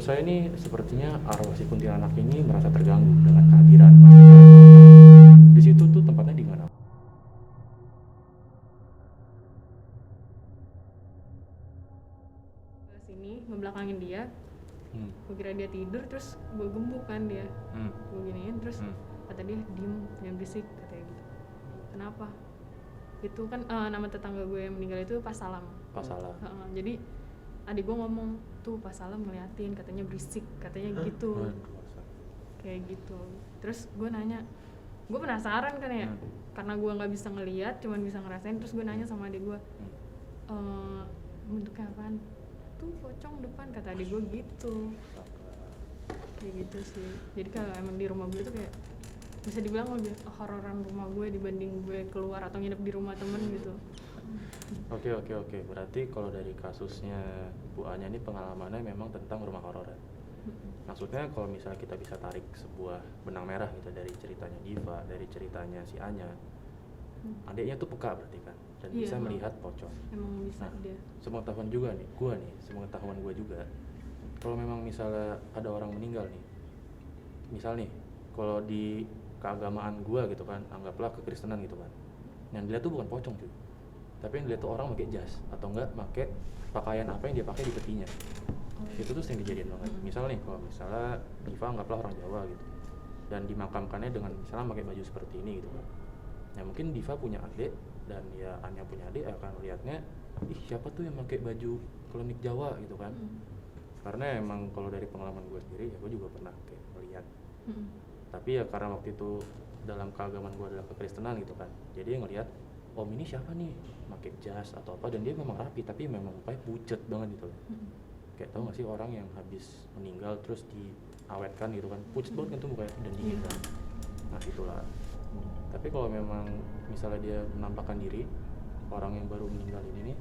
menurut saya nih sepertinya arwah si kuntilanak ini merasa terganggu dengan kehadiran mahasiswa. Di situ tuh tempatnya di mana? Ke sini ngebelakangin dia. Hmm. Gue kira dia tidur, terus gue gembuk kan dia. Gue giniin, terus kata dia diem, jangan berisik, katanya gitu. Kenapa? Itu kan nama tetangga gue yang meninggal itu Pak Salam. Pak Salam. Jadi adik gue ngomong, tuh Pak Salam ngeliatin, katanya berisik, katanya gitu. Kayak gitu. Terus gue nanya, gue penasaran kan ya, karena gue nggak bisa ngeliat, cuman bisa ngerasain. Terus gue nanya sama adik gue, bentuknya apaan? Tuh pocong depan, kata adik gue gitu. Kayak gitu sih. Jadi kalau emang di rumah gue tuh kayak bisa dibilang lebih hororan rumah gue dibanding gue keluar atau nginep di rumah temen gitu. Oke. Berarti kalau dari kasusnya Bu Anya ini pengalamannya memang tentang rumah horor. Maksudnya kalau misalnya kita bisa tarik sebuah benang merah gitu dari ceritanya Diva, dari ceritanya si Anya, adiknya tuh peka berarti kan, dan bisa melihat pocong. Emang bisa dia. Sepengetahuan juga nih, sepengetahuan gue juga, kalau memang misalnya ada orang meninggal nih, misal nih, kalau di keagamaan gue gitu kan, anggaplah kekristenan gitu kan, yang dilihat tuh bukan pocong cuy, tapi yang dilihat tuh orang pakai jas atau enggak pakai pakaian apa yang dia pakai di petinya. Itu tuh sering kejadian banget. Misal nih, kalau misalnya Diva anggaplah orang Jawa gitu, dan dimakamkannya dengan misalnya pakai baju seperti ini gitu kan, ya mungkin Diva punya adik dan ya Anya punya adik akan melihatnya, ih siapa tuh yang pakai baju klinik Jawa gitu kan. Karena emang kalau dari pengalaman gue sendiri ya gue juga pernah kayak melihat. Tapi ya karena waktu itu dalam keagamaan gue adalah kekristenan gitu kan, jadi ngelihat om ini siapa nih pakai jas atau apa, dan dia memang rapi tapi memang mukanya pucet banget gitu loh. Kayak tau gak sih orang yang habis meninggal terus diawetkan gitu kan, pucet banget kan tuh mukanya dan dingin kan. Nah itulah. Tapi kalau memang misalnya dia menampakkan diri, orang yang baru meninggal ini nih,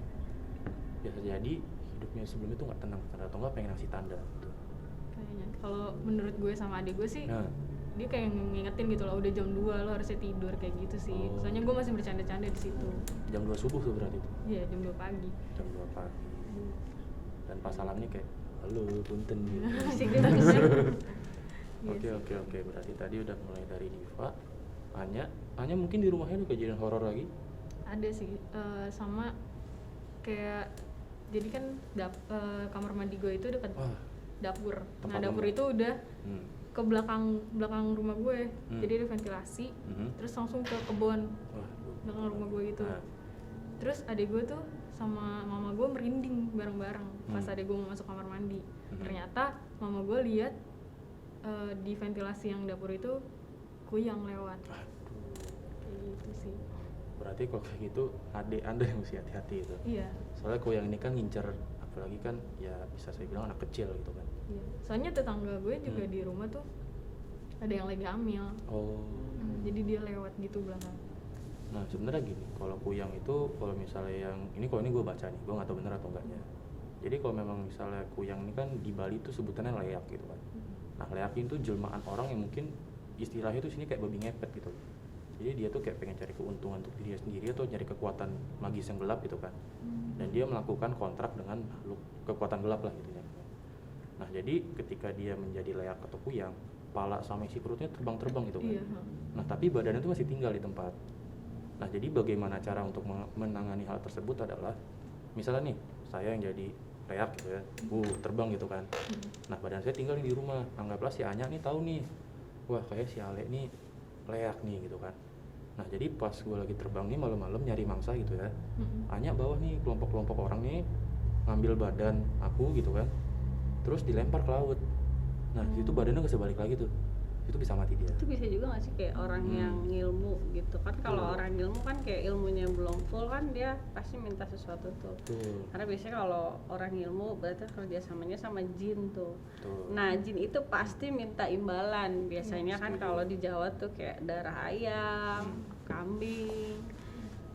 biasa jadi hidupnya sebelumnya tuh nggak tenang atau nggak pengen ngasih tanda gitu. Kayaknya kalau menurut gue sama adik gue sih, dia kayak ngingetin gitu loh, udah jam 2 lo harusnya tidur, kayak gitu sih. Soalnya gue masih bercanda-canda di situ. Jam 2 subuh tuh berarti itu? Iya, jam 2 pagi. Jam 2 pagi. Dan Pak Salam nih kayak, halo punten gitu. Oke. Berarti tadi udah mulai dari Diva, Anya mungkin di rumahnya ada kejadian horor lagi? Ada sih, sama kayak, jadi kan kamar mandi gue itu dekat dapur. Nah dapur itu udah ke belakang rumah gue, jadi ada ventilasi, terus langsung ke kebun belakang rumah gue gitu. Terus adik gue tuh sama mama gue merinding bareng-bareng pas adik gue mau masuk kamar mandi. Ternyata mama gue lihat di ventilasi yang dapur itu kuyang lewat. Kayak gitu sih. Berarti kalau kayak gitu adik anda yang mesti hati-hati itu. Iya. Soalnya kuyang ini kan ngincer, apalagi kan ya bisa saya bilang anak kecil gitu kan. Iya. Soalnya tetangga gue juga di rumah tuh ada yang lagi hamil. Jadi dia lewat gitu belakang. Nah sebenarnya gini, kalau kuyang itu kalau misalnya yang ini, kalau ini gue baca nih, gue nggak tahu bener atau enggaknya. Jadi kalau memang misalnya kuyang ini kan di Bali tuh sebutannya leak gitu kan. Nah leak itu jelmaan orang yang mungkin istilahnya tuh sini kayak babi ngepet gitu. Jadi dia tuh kayak pengen cari keuntungan untuk dirinya sendiri atau cari kekuatan magis yang gelap gitu kan. Dan dia melakukan kontrak dengan makhluk kekuatan gelap lah gitu ya. Nah jadi ketika dia menjadi leak atau kuyang, kepala sama isi perutnya terbang-terbang gitu kan. Nah tapi badannya tuh masih tinggal di tempat. Nah jadi bagaimana cara untuk menangani hal tersebut adalah, misalnya nih saya yang jadi leak gitu ya, terbang gitu kan. Nah badan saya tinggal di rumah, anggaplah si Anya nih tahu nih, wah kayak si Ale nih leak nih gitu kan. Nah jadi pas gue lagi terbang nih malam-malam nyari mangsa gitu ya, Anya bawa nih kelompok-kelompok orang nih ngambil badan aku gitu kan, terus dilempar ke laut. Nah itu badannya gak bisa balik lagi tuh, itu bisa mati dia. Itu bisa juga nggak sih kayak orang yang ngilmu gitu kan? Kalau orang ilmu kan kayak ilmunya belum full kan, dia pasti minta sesuatu tuh. Karena biasanya kalau orang ilmu berarti kerjasamanya sama jin tuh. Nah jin itu pasti minta imbalan. Biasanya kan kalau di Jawa tuh kayak darah ayam, kambing.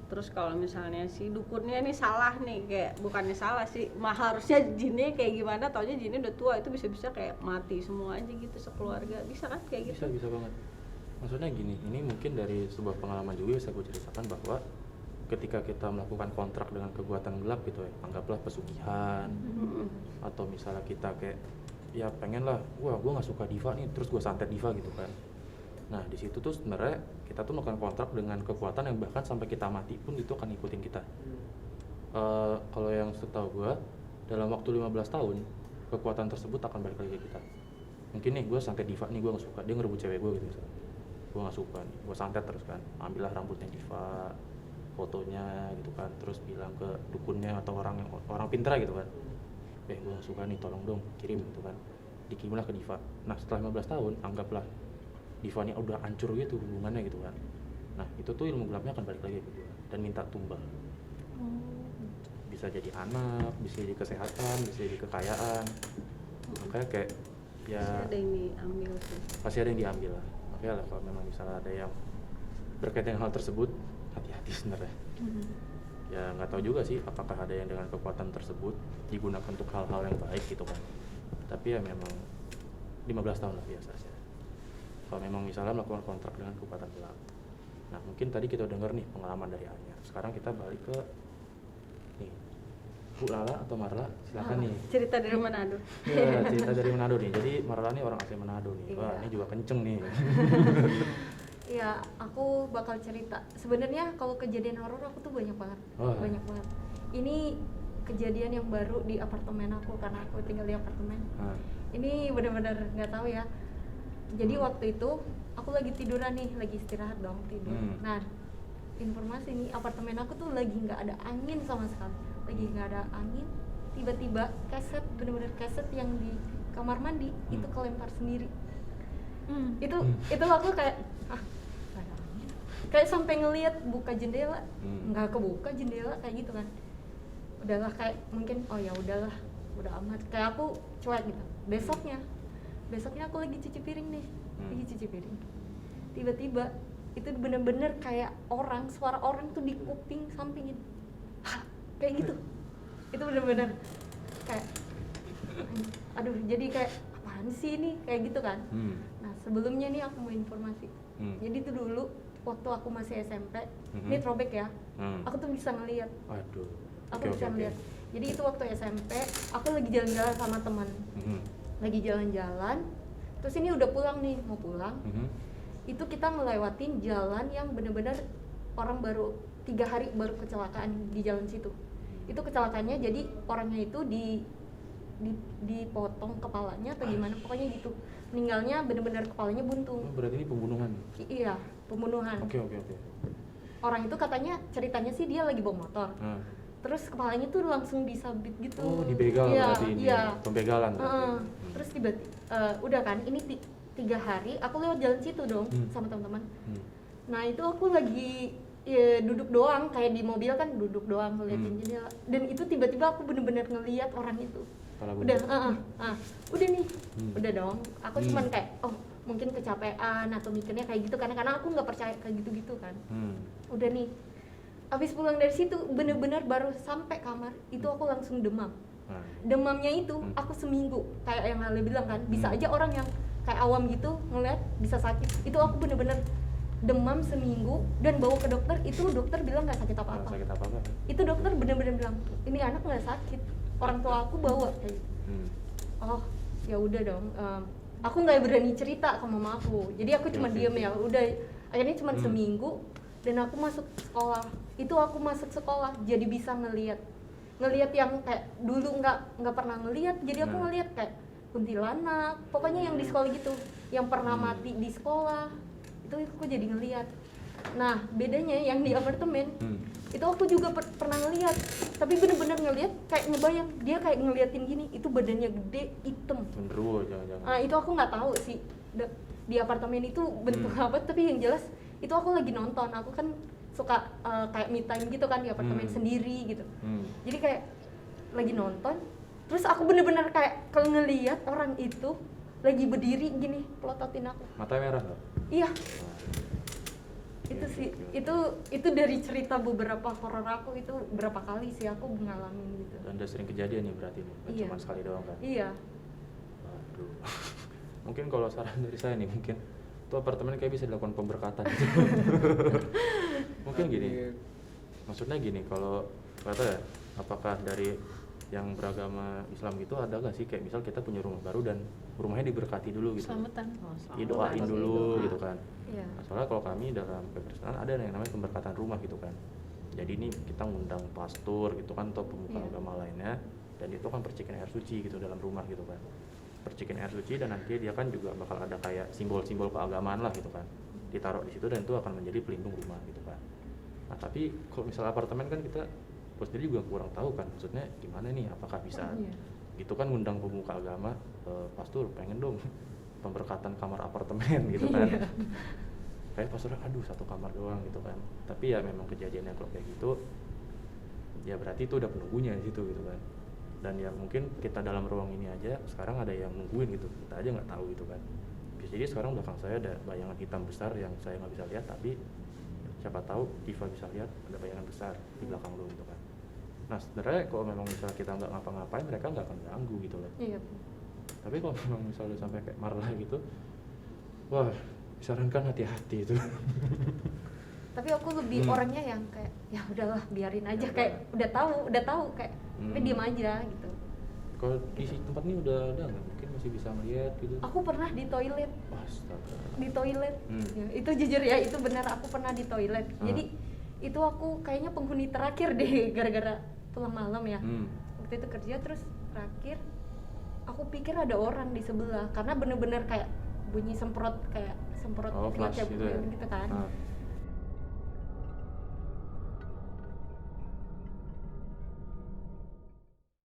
Terus kalau misalnya si dukunnya nih salah nih, kayak bukannya salah sih, harusnya jinnya kayak gimana, taunya jinnya udah tua, itu bisa-bisa kayak mati semua aja gitu sekeluarga. Bisa kan kayak gitu? Bisa banget. Maksudnya gini, ini mungkin dari sebuah pengalaman juga bisa gue ceritakan bahwa ketika kita melakukan kontrak dengan kekuatan gelap gitu ya, anggaplah pesugihan atau misalnya kita kayak ya pengen lah, wah gue nggak suka diva nih, terus gue santet diva gitu kan. Nah di situ tuh sebenarnya kita tuh melakukan kontrak dengan kekuatan yang bahkan sampai kita mati pun itu akan ngikutin kita. Kalau yang setahu gue dalam waktu 15 tahun kekuatan tersebut akan balik lagi ke kita. Mungkin nih gue santet diva nih, gue nggak suka, dia ngerebut cewek gue gitu misalnya, gue nggak suka nih, gue santet terus kan, ambillah rambutnya diva, fotonya gitu kan, terus bilang ke dukunnya atau orang pintar gitu kan, gue nggak suka nih, tolong dong kirim gitu kan, dikirimlah ke diva. Nah setelah 15 tahun anggaplah divanya udah hancur gitu hubungannya gitu kan, nah itu tuh ilmu gelapnya akan balik lagi ke gue dan minta tumbal. Bisa jadi anak, bisa jadi kesehatan, bisa jadi kekayaan. Makanya kayak ya pasti ada yang diambil sih. Pasti ada yang diambil lah. Makanya lah kalau memang misalnya ada yang berkaitan dengan hal tersebut, hati-hati sebenarnya. Ya nggak tahu juga sih apakah ada yang dengan kekuatan tersebut digunakan untuk hal-hal yang baik gitu kan. Tapi ya memang 15 tahun lah biasa sih. Kalau memang misalnya melakukan kontrak dengan kekuatan gelap. Nah mungkin tadi kita dengar nih pengalaman dari Anya. Sekarang kita balik ke nih Bu Lala atau Marla, silakan nih. Cerita dari Manado. Ya, cerita dari Manado nih. Jadi Marla nih orang asli Manado nih. Wah, ini juga kenceng nih. Ya, aku bakal cerita. Sebenarnya kalau kejadian horor aku tuh banyak banget. Banyak banget. Ini kejadian yang baru di apartemen aku karena aku tinggal di apartemen. Ini benar-benar nggak tahu ya. Jadi waktu itu aku lagi tiduran nih, lagi istirahat dong tidur. Nah, informasi nih apartemen aku tuh lagi nggak ada angin sama sekali. Lagi nggak ada angin. Tiba-tiba kaset, benar-benar kaset yang di kamar mandi itu kelempar sendiri. Itu aku kayak nggak ada angin. Kayak sampai ngelihat buka jendela, nggak kebuka jendela kayak gitu kan. Udahlah kayak mungkin oh ya udahlah, udah amat. Kayak aku cuek gitu. Besoknya aku lagi cuci piring nih, tiba-tiba itu bener-bener kayak suara orang tuh di kuping samping gitu, kayak gitu. Itu bener-bener kayak aduh, jadi kayak apaan sih ini, kayak gitu kan. Nah sebelumnya nih aku mau informasi. Jadi itu dulu waktu aku masih SMP, ini throwback ya, aku tuh bisa ngeliat. Aku bisa ngeliat. Jadi itu waktu SMP, aku lagi jalan-jalan sama teman. Lagi jalan-jalan, terus ini udah pulang nih, mau pulang. Itu kita ngelewatin jalan yang bener-bener orang baru 3 hari baru kecelakaan di jalan situ. Itu kecelakaannya jadi orangnya itu dipotong kepalanya atau gimana, pokoknya gitu. Meninggalnya bener-bener kepalanya buntung. Berarti ini pembunuhan? Iya, pembunuhan. Oke. Orang itu katanya ceritanya sih dia lagi bawa motor. Terus kepalanya tuh langsung disabit gitu. Oh, dibegal berarti ini. Iya. Pembegalan berarti. Terus tiba-tiba udah kan, ini 3 hari aku lewat jalan situ dong sama teman-teman. Nah itu aku lagi duduk doang, kayak di mobil kan duduk doang ngeliatin jendela. Dan itu tiba-tiba aku bener-bener ngeliat orang itu. Udah nih, udah dong. Aku cuman kayak mungkin kecapean atau mikirnya kayak gitu karena aku nggak percaya kayak gitu-gitu kan. Udah nih. Habis pulang dari situ bener-bener baru sampai kamar itu aku langsung demam. Demamnya itu aku seminggu, kayak yang Ale bilang kan, bisa aja orang yang kayak awam gitu ngeliat bisa sakit. Itu aku bener-bener demam seminggu dan bawa ke dokter, itu dokter bilang nggak sakit apa-apa. Itu dokter bener-bener bilang ini anak nggak sakit, orang tua aku bawa kayak gitu. Oh ya udah dong, aku nggak berani cerita ke mama aku, jadi aku cuma diem ya udah. Akhirnya cuma seminggu dan aku masuk sekolah. Itu aku masuk sekolah jadi bisa ngelihat yang kayak dulu nggak pernah ngelihat. Jadi aku ngelihat kayak kuntilanak, pokoknya yang di sekolah gitu, yang pernah mati di sekolah itu aku jadi ngelihat. Nah bedanya yang di apartemen itu aku juga pernah ngelihat, tapi bener-bener ngelihat kayak ngebayang dia kayak ngeliatin gini, itu badannya gede hitam. Genderuwo jangan-jangan. Nah itu aku nggak tahu sih di apartemen itu bentuk apa, tapi yang jelas itu aku lagi nonton. Aku kan suka kayak me time gitu kan di apartemen sendiri gitu. Jadi kayak lagi nonton, terus aku bener-bener kayak kalau ngelihat orang itu lagi berdiri gini pelototin aku. Mata merah nggak? Iya. Itu sih, itu dari cerita beberapa horor aku, itu berapa kali sih aku ngalamin gitu. Dan udah sering kejadian nih berarti nih, Iya. cuma sekali doang kan? Iya. Waduh. Mungkin kalau saran dari saya nih, mungkin tuh apartemen kayak bisa dilakukan pemberkatan. Mungkin gini, maksudnya gini, kalau kata ya, apakah dari yang beragama Islam gitu ada gak sih kayak misal kita punya rumah baru dan rumahnya diberkati dulu gitu, Selamatan. didoain dulu gitu kan. Iya. Nah, soalnya kalau kami dalam kekristenan ada yang namanya pemberkatan rumah gitu kan. Jadi ini kita ngundang pastor gitu kan atau pemuka Iya. agama lainnya, dan itu kan percikan air suci gitu dalam rumah gitu kan. Percikan air suci, dan nanti dia kan juga bakal ada kayak simbol-simbol keagamaan lah gitu kan, ditaruh di situ dan itu akan menjadi pelindung rumah gitu kan. Nah tapi kalau misalnya apartemen kan kita sendiri juga kurang tahu kan, maksudnya gimana nih, apakah bisa Iya. gitu kan ngundang pemuka agama, pastor pengen dong pemberkatan kamar apartemen gitu kan. Kayak pastornya aduh satu kamar doang gitu kan, tapi ya memang kejadiannya kalau kayak gitu ya berarti itu udah penunggunya di situ gitu kan. Dan ya mungkin kita dalam ruang ini aja sekarang ada yang nungguin gitu, kita aja nggak tahu gitu kan. Bisa jadi sekarang belakang saya ada bayangan hitam besar yang saya nggak bisa lihat, tapi siapa tahu Diva bisa lihat ada bayangan besar di belakang lo gitu kan. Nah sebenarnya kalau memang misalnya kita nggak ngapa-ngapain, mereka nggak akan ganggu gitu loh. Iya. Tapi kalau memang misalnya sampai kayak marah gitu, wah disarankan hati-hati itu. Tapi aku lebih orangnya yang kayak ya udahlah biarin aja, Ya kayak udah tahu kayak tapi diem aja gitu. Kalau di tempat ini udah ada nggak? Mungkin masih bisa ngeliat gitu. Aku pernah di toilet. Astaga. Di toilet. Ya, itu jujur ya, itu benar, aku pernah di toilet. Jadi itu aku kayaknya penghuni terakhir deh gara-gara pulang malam ya. Waktu itu kerja terus terakhir aku pikir ada orang di sebelah karena bener-bener kayak bunyi semprot flash flash gitu ya? gitu kan.